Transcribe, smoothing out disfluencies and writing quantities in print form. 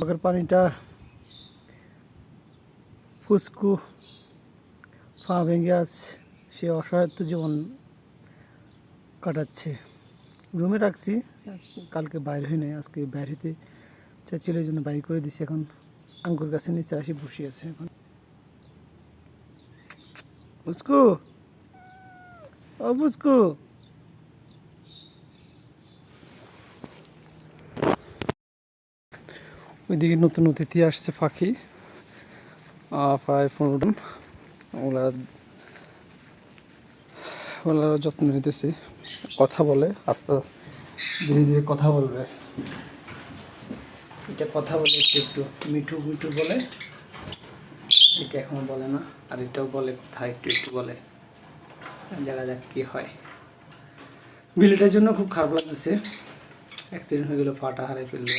আগের পানিটা ফুসকু পা ভেঙে আজ সে অসহায়ত্ব জীবন কাটাচ্ছে। রুমে রাখছি, কালকে বাইর হই নাই, আজকে বাইর হইতে চাইছিল, এই জন্য বাইর করে দিছি। এখন আঙ্গুর গাছের নিচে আসি বসে আছে। এখন ফুসকু, ও ফুসকু, ওইদিকে নতুন অতিথি আসছে পাখি, প্রায় 15 জন। ওরা যত্ন নিতেছি, কথা বলে, আস্তে ধীরে ধীরে কথা বলবে। এটা কথা বলে একটু একটু মিঠু মিঠু বলে, এটা এখনো বলে না। আর এটাও বলে, কথা একটু একটু বলে। দেখা যাক কি হয়। বিলিটার জন্য খুব খারাপ লাগতেছে, অ্যাক্সিডেন্ট হয়ে গেল, পাটা হারিয়ে ফেললো।